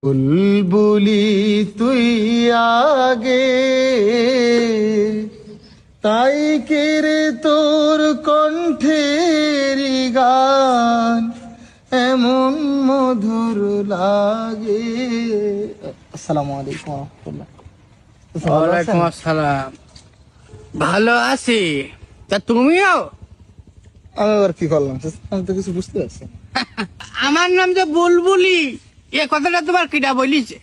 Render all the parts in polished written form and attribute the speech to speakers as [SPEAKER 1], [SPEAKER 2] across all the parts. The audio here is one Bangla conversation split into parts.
[SPEAKER 1] বুলবুলি তুই আগে, তাই কেড়ে তোর কণ্ঠের গান এমন মধুর লাগে। আসসালামু আলাইকুম রহমতুল্লাহ।
[SPEAKER 2] ওয়ালাইকুম আসসালাম। ভালো আছি, তা তুমিও?
[SPEAKER 1] আমি আবার কি করলাম? আমি তো কিছু বুঝতে পারছি না।
[SPEAKER 2] আমার নাম যে বুলবুলি, এ কথাটা তোমার কিটা বলিছে?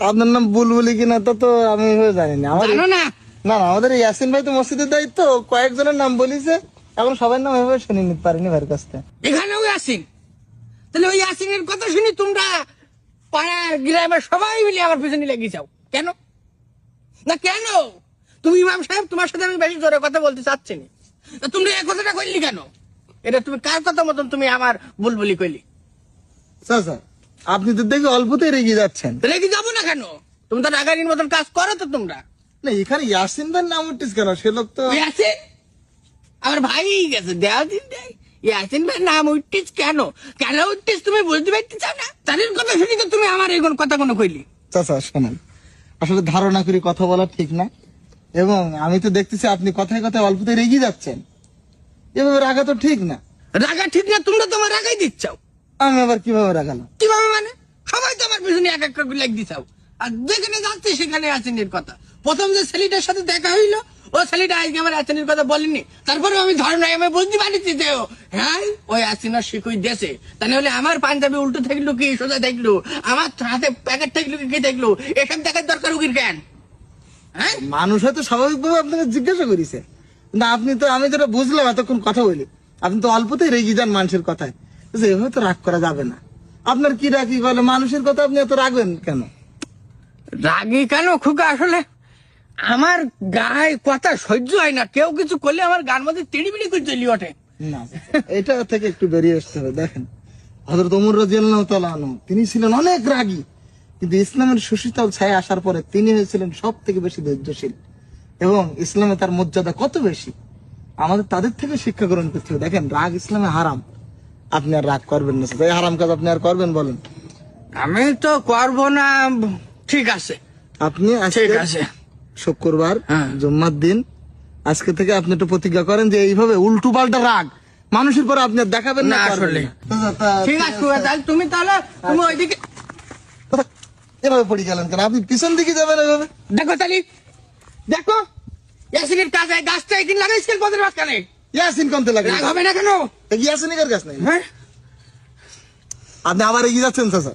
[SPEAKER 1] আপনার নাম বুলবুলি কিনা তা তো আমি জানি না। আমার
[SPEAKER 2] জানো না?
[SPEAKER 1] না না, আমাদের এই ইয়াসিন ভাই তো মসজিদের দায়িত্ব, কয়েকজনের নাম বলিছে, এখন সবার নাম এভাবে শুনে নিতে পারিনি ভাইয়ের কাছ থেকে।
[SPEAKER 2] এখানেও আসিন, তাহলে ওই আসিনের কথা শুনি তোমরা পাড়ার গ্রামের সবাই মিলে আমার পিছনে লেগে যাও কেন? না কেন? তুমি ইমাম সাহেব, তোমার সাথে আমি বেশি জোরে কথা বলতে চাচ্ছি না, তা তুমি এই কথাটা কইলি কেন? এটা তুমি কার কথা মতন তুমি আমার বুলবুলি কইলি?
[SPEAKER 1] চাচা, আপনি তো দেখে অল্পতেই রেগে যাচ্ছেন।
[SPEAKER 2] রেগে যাবো না কেন? তুমি তো রাগারির মতন কাজ করো তো তোমরা।
[SPEAKER 1] না, এখানে ইয়াসিন ভাইয়ের নাম উঠিস কেন? সে লোক তো
[SPEAKER 2] ইয়াসিন আমার ভাই গেছে, দেওয়া দিন দেয়। ইয়াসিন ভাই নাম উঠতিস কেন? কেন উঠতিস তুমি বুঝতে পারতে চাও না? তাদের কথা শুনি তো তুমি আমার এই কথা কোনো কইলি?
[SPEAKER 1] চাচা শোনেন, আসলে ধারণা করে কথা বলা ঠিক না, এবং আমি তো দেখতেছি আপনি কথায় কথায় অল্পতেই রেগে যাচ্ছেন। এভাবে রাগা তো ঠিক না।
[SPEAKER 2] রাগা ঠিক না, তোমরা তোমার রাগাই দিচ্ছাও।
[SPEAKER 1] আমি আবার কিভাবে রাগালাম?
[SPEAKER 2] কিভাবে মানে? সবাই তো আমার পিছনে এক এক করে লেগ দিছাও, আর যেখানে যাচ্ছে সেখানে আসেনের কথা। প্রথম যে ছেলেটার সাথে দেখা হইলো, ও ছেলেটা আজকে আমার আসেনের কথা বলেনি, তারপরে আমি ধর্নায় আমি বুঝতে পারছি যে হ্যাঁ ওই আসিনার শিখুই দেশে। তাহলে হলে আমার পাঞ্জাবি উল্টো থাকলো কি সোজা থাকলো, আমার হাতে প্যাকেট থাকলো কি থাকলো, এসব দেখার দরকার উকির কেন? হ্যাঁ,
[SPEAKER 1] মানুষ হয়তো স্বাভাবিকভাবে আপনাকে জিজ্ঞাসা করেছে, না আপনি তো, আমি যেটা বুঝলাম এতক্ষণ কথা বলি, আপনি তো অল্পতেই রেগে যান মানুষের কথায়। তো এভাবে তো রাগ করা যাবে না। আপনার কি রাগি বলে মানুষের কথা, আপনি এত রাগবেন কেন?
[SPEAKER 2] রাগি কেন খুকা? আসলে আমার গায়ে কথা সহ্য হয় না, কেউ কিছু করলে আমার গান মধ্যে তিড়িবিড়ি করে চলি ওঠে।
[SPEAKER 1] না, এটা থেকে একটু বেরিয়ে আসতে হবে। দেখেন, হযরত ওমর রাদিয়াল্লাহু তাআলা আনহু, তিনি ছিলেন অনেক রাগী, কিন্তু ইসলামের সুশীতল ছায়া আসার পরে তিনি হয়েছিলেন সব থেকে বেশি ধৈর্যশীল, এবং ইসলামে তার মর্যাদা কত বেশি। আমাদের তাদের থেকে শিক্ষা গ্রহণ করতে হবে। দেখেন, রাগ ইসলামে হারাম, আপনি আর রাগ করবেন না। এই হারাম কাজ আপনি আর করবেন বলেন?
[SPEAKER 2] আমি তো করবো না। ঠিক আছে,
[SPEAKER 1] আপনি
[SPEAKER 2] ঠিক
[SPEAKER 1] আজকে
[SPEAKER 2] আছে।
[SPEAKER 1] শুক্রবার,
[SPEAKER 2] হ্যাঁ।
[SPEAKER 1] জুম্মার দিন, আজকে থেকে আপনি একটু প্রতিজ্ঞা করেন যে এইভাবে উল্টো পাল্টা রাগ মানুষের পরে আপনি আর দেখাবেন না,
[SPEAKER 2] না,
[SPEAKER 1] করবেন
[SPEAKER 2] আসলে।
[SPEAKER 1] না।
[SPEAKER 2] ঠিক আছে খুকা, তাহলে তুমি ওইদিকে
[SPEAKER 1] এভাবে পড়ে গেলেন কেন? আপনি পিছন দিকে যাবেন এভাবে?
[SPEAKER 2] দেখো তালি, দেখো ইয়াসিনের কাছে গাছটা একদিন লাগাইছিল পদের মাঝখানে।
[SPEAKER 1] ইয়াসিন কোনতে লাগে?
[SPEAKER 2] রাগ হবে না কেন?
[SPEAKER 1] ইয়াসিনের গাছ নাই।
[SPEAKER 2] হ্যাঁ,
[SPEAKER 1] আপনি আবার এগিয়ে যাচ্ছেন চাচা।